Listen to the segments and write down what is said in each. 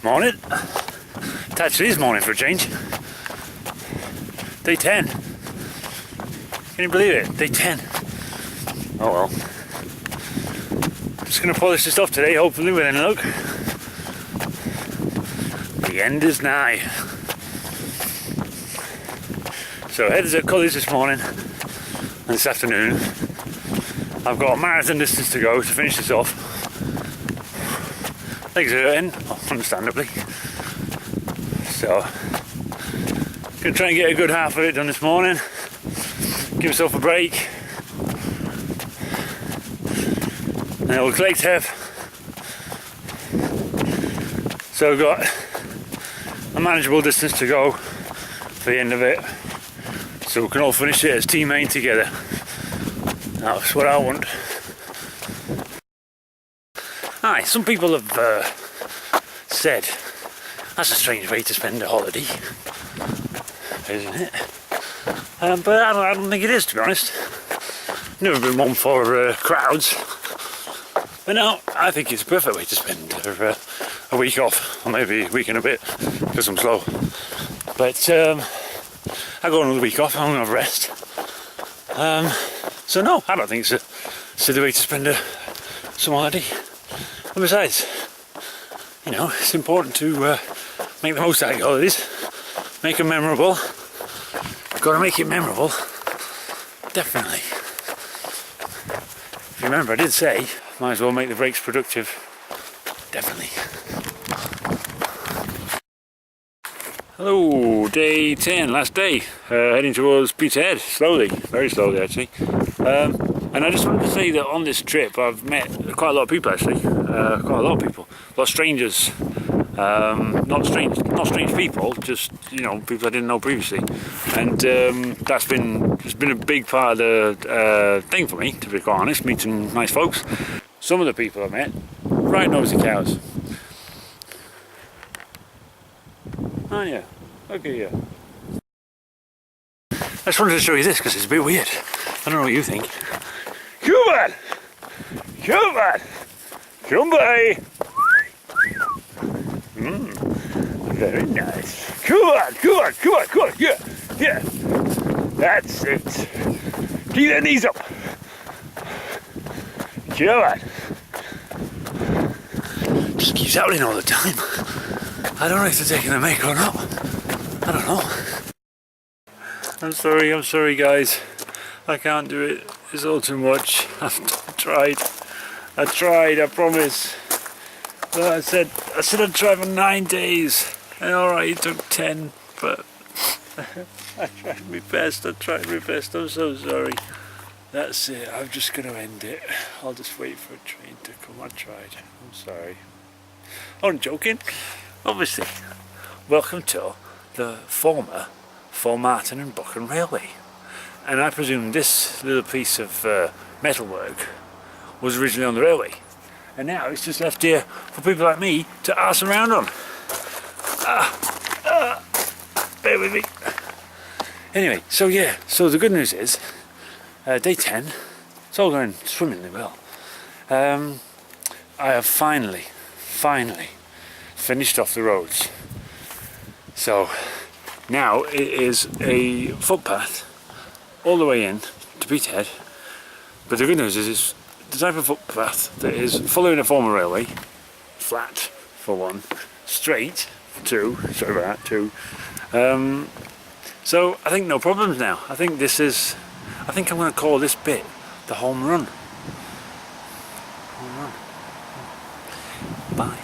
Morning. It actually is morning for a change. Day 10. Can you believe it? Day 10. Oh well. Just going to polish this off today, hopefully with any luck. The end is nigh. So headed to Cully's this morning and this afternoon. I've got a marathon distance to go to finish this off. Legs are hurting, understandably. So, gonna try and get a good half of it done this morning. Give myself a break. And it will collect have. So I've got a manageable distance to go for the end of it. So we can all finish it as Team Main together. That's what I want. Aye, some people have said that's a strange way to spend a holiday, isn't it? But I don't think it is, to be honest. Never been one for crowds. But no, I think it's a perfect way to spend a week off, or maybe a week and a bit, because I'm slow. But I go another week off, I'm going to have a rest. So no, I don't think it's a silly way to spend some holiday. And besides, you know, it's important to make the most out of your holidays, make them memorable. Got to make it memorable, definitely. If you remember, I did say, might as well make the breaks productive, definitely. Hello, day 10, last day, heading towards Peterhead, slowly, very slowly actually. And I just wanted to say that on this trip I've met quite a lot of people actually, a lot of strangers, not strange people, just, you know, people I didn't know previously, and it's been a big part of the thing for me, to be quite honest, meeting nice folks. Some of the people I met, right nosy cows. Oh yeah, okay, yeah. I just wanted to show you this because it's a bit weird. I don't know what you think. Come on! Come on! Come by! Very nice. Come on, yeah. That's it. Keep the knees up. Come on. Just keeps happening all the time. I don't know if they're taking the mic or not. I don't know. I'm sorry guys. I can't do it. It's all too much. I've tried, I promise. But I said I'd try for 9 days. And alright, it took 10, but I tried my best, I'm so sorry. That's it, I'm just going to end it. I'll just wait for a train to come. I tried, I'm sorry. I'm joking, obviously. Welcome to the former Formartine and Buchan Railway. And I presume this little piece of metalwork was originally on the railway. And now it's just left here for people like me to arse around on. Bear with me. Anyway, so the good news is, day 10, it's all going swimmingly well. I have finally finished off the roads. So now it is a footpath all the way in to Peterhead. But the good news is it's the type of footpath that is following a former railway, flat for one, straight for two, sorry about that, two. So I think no problems now. I think I'm going to call this bit the home run. Bye.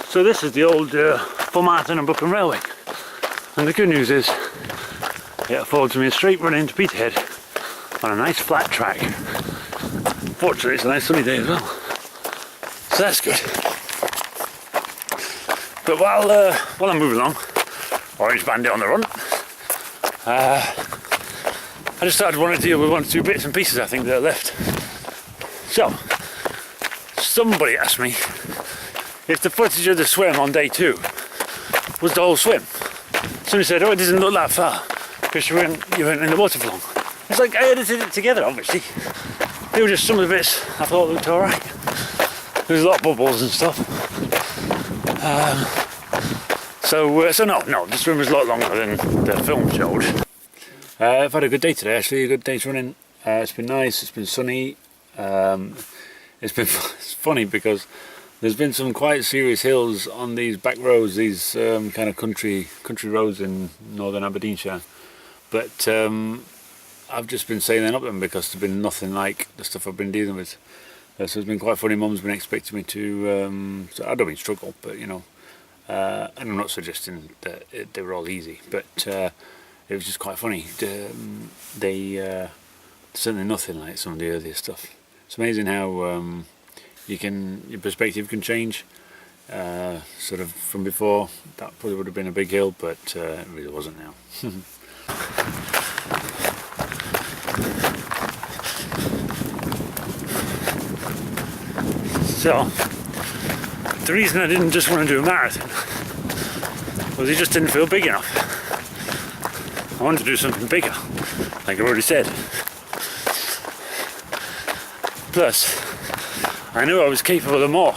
So this is the old Formartine and Buchan Railway. And the good news is it affords me a straight run into Peterhead on a nice flat track. Fortunately it's a nice sunny day as well. So that's good. But while I'm moving along, Orange Bandit on the run, I just started wanting to deal with 1 or 2 bits and pieces I think that are left. So, somebody asked me if the footage of the swim on day 2 was the whole swim. Somebody said, oh, it doesn't look that far because you weren't in the water for long. It's like I edited it together, obviously. They were just some of the bits I thought looked alright. there's a lot of bubbles and stuff. So no, this swim was a lot longer than the film showed. I've had a good day today, actually, a good day's running. It's been nice, it's been sunny. It's funny because there's been some quite serious hills on these back roads, these kind of country roads in northern Aberdeenshire. But I've just been sailing up them because there's been nothing like the stuff I've been dealing with. So it's been quite funny. Mum's been expecting me to, so I don't mean struggle, but you know, and I'm not suggesting that they were all easy, but it was just quite funny. They certainly nothing like some of the earlier stuff. It's amazing how your perspective can change. Sort of from before, that probably would have been a big hill, but it really wasn't now. So, the reason I didn't just want to do a marathon was it just didn't feel big enough. I wanted to do something bigger, like I already said. Plus, I knew I was capable of more.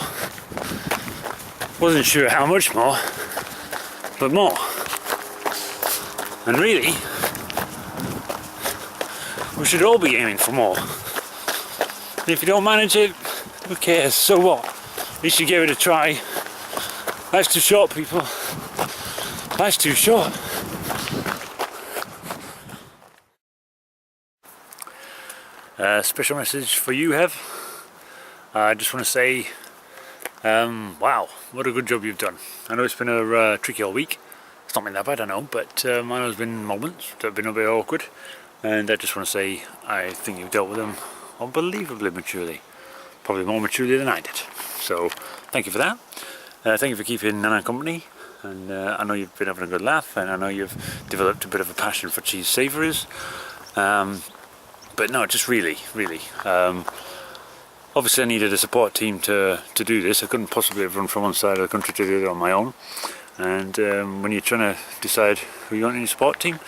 Wasn't sure how much more, but more. And really, we should all be aiming for more. And if you don't manage it, who cares? So what? At least you give it a try. Life's too short, people. Life's too short. Special message for you, Hev. I just want to say, wow, what a good job you've done. I know it's been a tricky old week. It's not been that bad, I know, but I know there's been moments that have been a bit awkward. And I just want to say, I think you've dealt with them unbelievably maturely. Probably more maturely than I did. So, thank you for that. Thank you for keeping Nana company. And I know you've been having a good laugh, and I know you've developed a bit of a passion for cheese savouries. But no, just really. Obviously I needed a support team to do this. I couldn't possibly have run from one side of the country to the other on my own. And when you're trying to decide who you want in your support team,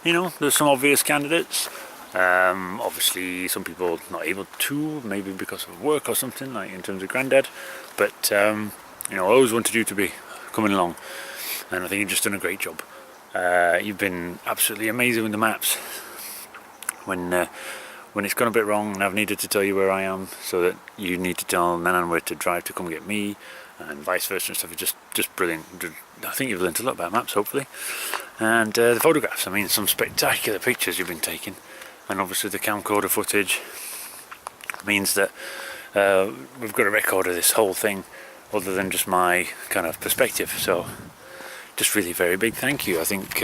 you know, there's some obvious candidates. Obviously some people not able to, maybe because of work or something, like in terms of Grandad. But you know, I always wanted you to be coming along, and I think you've just done a great job. You've been absolutely amazing with the maps. When it's gone a bit wrong and I've needed to tell you where I am, so that you need to tell Nanan where to drive to come get me, and vice versa and stuff, is just brilliant. I think you've learned a lot about maps, hopefully. And the photographs, I mean, some spectacular pictures you've been taking, and obviously the camcorder footage means that we've got a record of this whole thing other than just my kind of perspective. So just really very big thank you. I think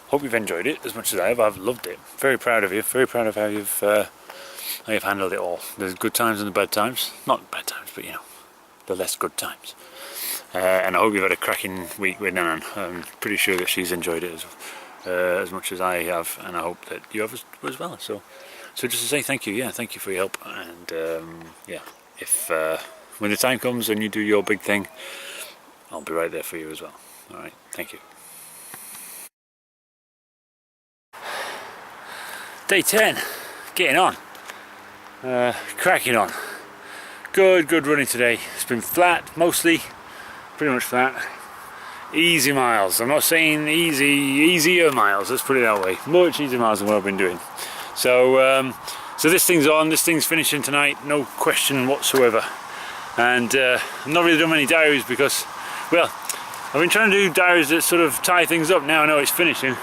hope you've enjoyed it as much as I have. I've loved it. Very proud of you. Very proud of how you've handled it all. There's good times and the bad times. Not bad times, but you know, the less good times. And I hope you've had a cracking week with Nanan. I'm pretty sure that she's enjoyed it as much as I have, and I hope that you have as well. So just to say thank you. Yeah, thank you for your help. And yeah, if when the time comes and you do your big thing, I'll be right there for you as well. All right, thank you. Day 10, getting on, cracking on. Good running today. It's been flat, mostly, pretty much flat. Easy miles. I'm not saying easier miles, let's put it that way. Much easier miles than what I've been doing. So this thing's on, this thing's finishing tonight, no question whatsoever. And I've not really done many diaries because, well, I've been trying to do diaries that sort of tie things up. Now I know it's finishing.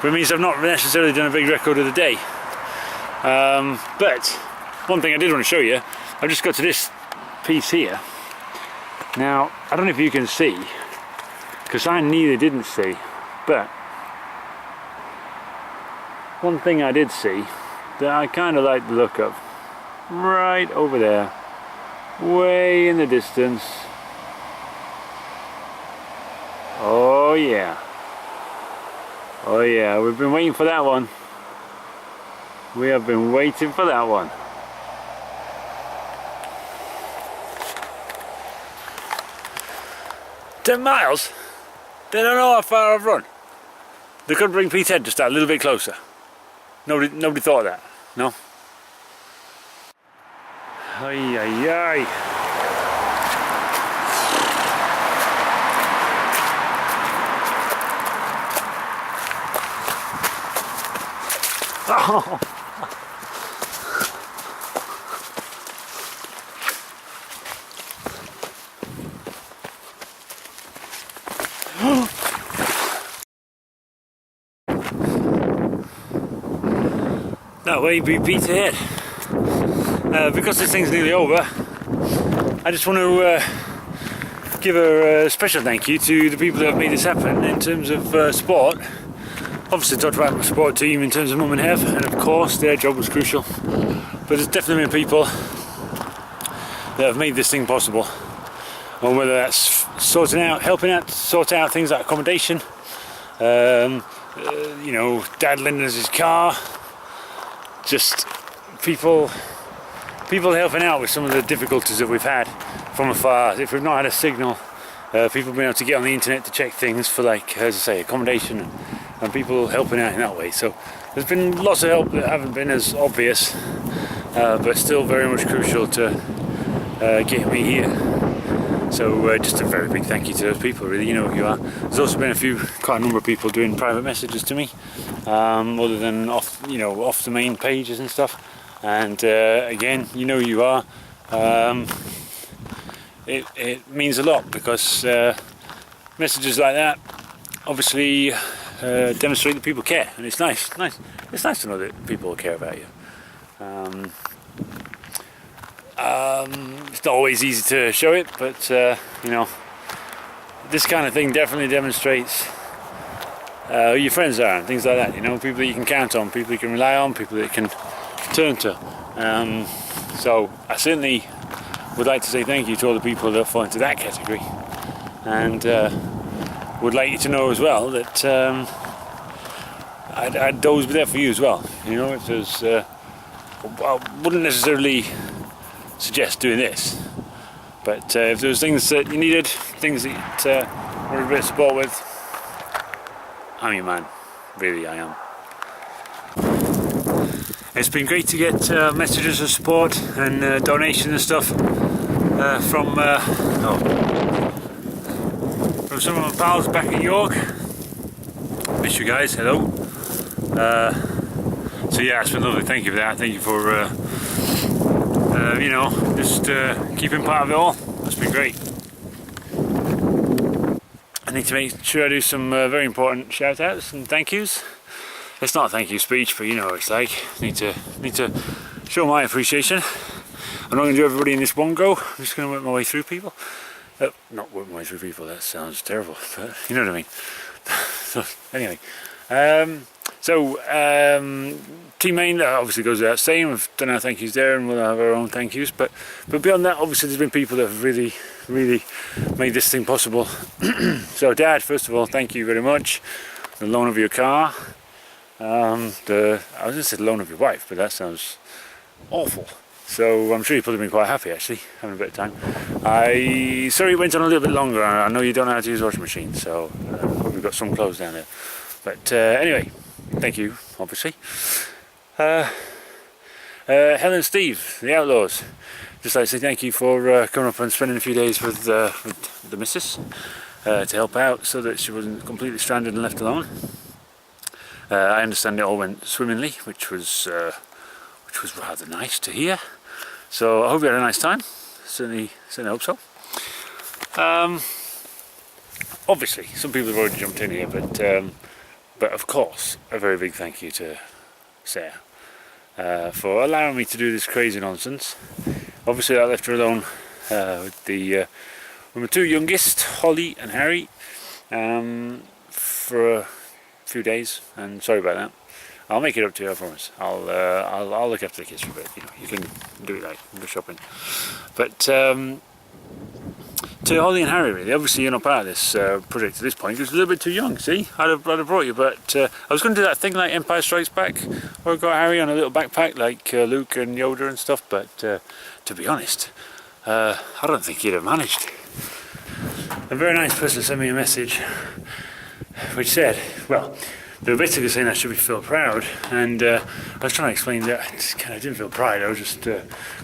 But it means I've not necessarily done a big record of the day. But one thing I did want to show you, I've just got to this piece here. Now, I don't know if you can see, because I neither didn't see, but one thing I did see that I kind of like the look of, right over there, way in the distance. Oh yeah. Oh yeah, we've been waiting for that one. We have been waiting for that one. "10 miles? They don't know how far I've run." They could bring Petehead just a little bit closer. Nobody thought of that, no? Ay, ay, ay. Oh. That way we beat ahead. Because this thing's nearly over, I just want to give a special thank you to the people that have made this happen in terms of sport. Obviously talked about my support team in terms of Mum and Hev, and of course their job was crucial. But there's definitely been people that have made this thing possible. And whether that's helping out sort out things like accommodation, you know, Dad lending us his car, just people helping out with some of the difficulties that we've had from afar. If we've not had a signal, people being able to get on the internet to check things for, like, as I say, accommodation, and people helping out in that way. So there's been lots of help that haven't been as obvious, but still very much crucial to get me here. So just a very big thank you to those people, really. You know who you are. There's also been quite a number of people doing private messages to me, other than off the main pages and stuff. And again, you know who you are. It means a lot, because messages like that obviously demonstrate that people care, and it's nice. It's nice to know that people care about you. It's not always easy to show it, but you know, this kind of thing definitely demonstrates who your friends are and things like that. You know, people that you can count on, people you can rely on, people that you can turn to. So I certainly would like to say thank you to all the people that fall into that category, and would like you to know as well that I'd always be there for you as well. You know, if there's I wouldn't necessarily suggest doing this, but if there was things that you needed, things that you wanted a bit of support with, I'm your man. Really, I am. It's been great to get messages of support and donations and stuff from some of my pals back at York. Miss you guys, hello. So yeah, it's been lovely. Thank you for that. Thank you for you know, just keeping part of it all. That's been great. I need to make sure I do some very important shout outs and thank yous. It's not a thank you speech, but you know what it's like. Need to show my appreciation. I'm not going to do everybody in this one go. I'm just going to work my way through people. Not work my way through people, that sounds terrible, but you know what I mean. So, anyway, Team Main obviously goes without saying. We've done our thank yous there, and we'll have our own thank yous. But beyond that, obviously, there's been people that have really made this thing possible. So, Dad, first of all, thank you very much. The loan of your car. I was going to say the loan of your wife, but that sounds awful. So I'm sure you've probably been quite happy, actually, having a bit of time. Sorry it went on a little bit longer. I know you don't know how to use a washing machine, so hope you've got some clothes down there. But anyway, thank you, obviously. Helen and Steve, the Outlaws. Just like to say thank you for coming up and spending a few days with the missus to help out, so that she wasn't completely stranded and left alone. I understand it all went swimmingly, which was rather nice to hear. So I hope you had a nice time. Certainly hope so. Obviously, some people have already jumped in here, but of course, a very big thank you to Sarah for allowing me to do this crazy nonsense. Obviously, I left her alone with my two youngest, Holly and Harry, for a few days. And sorry about that. I'll make it up to you, I promise. I'll look after the kids for a bit. You know, you can do it, like go shopping. But to Holly and Harry, really, obviously you're not part of this project at this point. You're a little bit too young. See, I'd have brought you, but I was going to do that thing like Empire Strikes Back, where I got Harry on a little backpack like Luke and Yoda and stuff. But to be honest, I don't think he'd have managed. A very nice person sent me a message which said, well, they were basically saying I should feel proud, and I was trying to explain that I just kind of didn't feel pride. I was just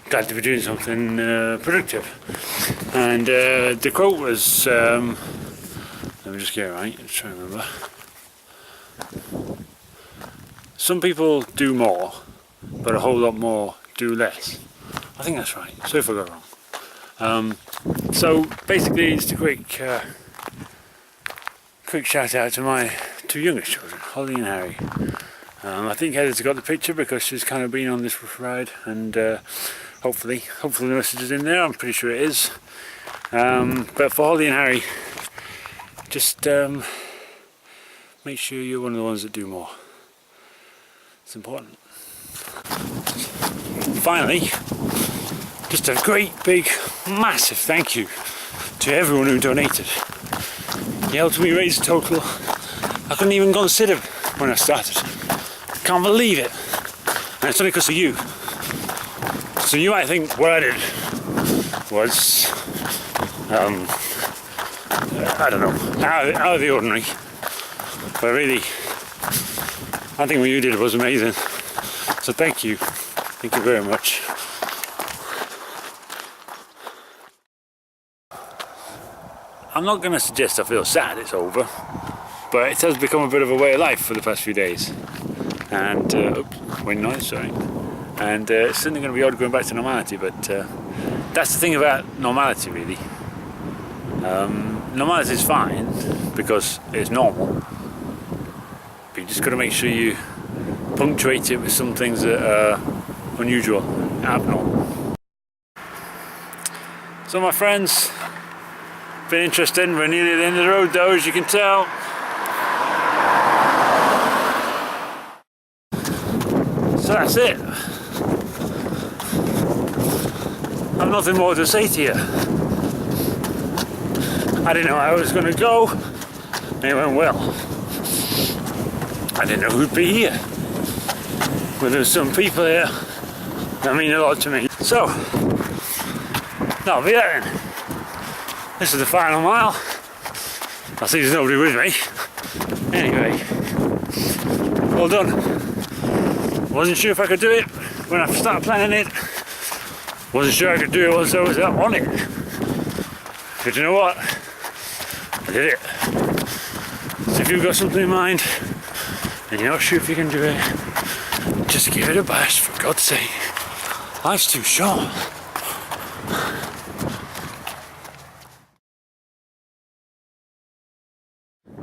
glad to be doing something productive. And the quote was, let me just get it right, I'm trying to remember. Some people do more, but a whole lot more do less. I think that's right, so if I got it wrong. So basically just a quick shout out to my two youngest children, Holly and Harry. I think Heather's got the picture because she's kind of been on this ride, and hopefully the message is in there. I'm pretty sure it is. But for Holly and Harry, just make sure you're one of the ones that do more. It's important. Finally, just a great big massive thank you to everyone who donated. You helped me raise a total I couldn't even consider when I started. Can't believe it. And it's only because of you. So you might think what I did was I don't know, out of the ordinary. But really, I think what you did was amazing. So thank you. Thank you very much. I'm not going to suggest I feel sad it's over, but it has become a bit of a way of life for the past few days. And, wind noise, sorry. And it's certainly going to be odd going back to normality, but that's the thing about normality, really. Normality is fine because it's normal, but you just got to make sure you punctuate it with some things that are unusual, abnormal. So my friends, been interesting. We're nearly at the end of the road though, as you can tell. So that's it. I've nothing more to say to you. I didn't know how it was going to go, and it went well. I didn't know who'd be here, but there's some people here that mean a lot to me. So, that'll be it then. This is the final mile. I see there's nobody with me. Anyway, well done. Wasn't sure if I could do it when I started planning it. Wasn't sure I could do it once I was on it. But you know what? I did it. So if you've got something in mind and you're not sure if you can do it, just give it a bash, for God's sake. Life's too short.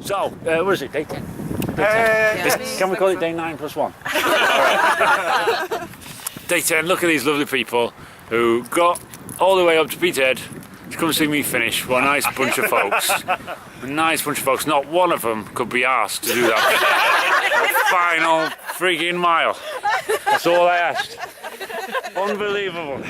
So, what is it, day 10? Can we call it day 9 plus 1? Day 10, look at these lovely people who got all the way up to Peterhead to come see me finish. What a nice bunch of folks. A nice bunch of folks. Not one of them could be asked to do that final freaking mile. That's all I asked. Unbelievable.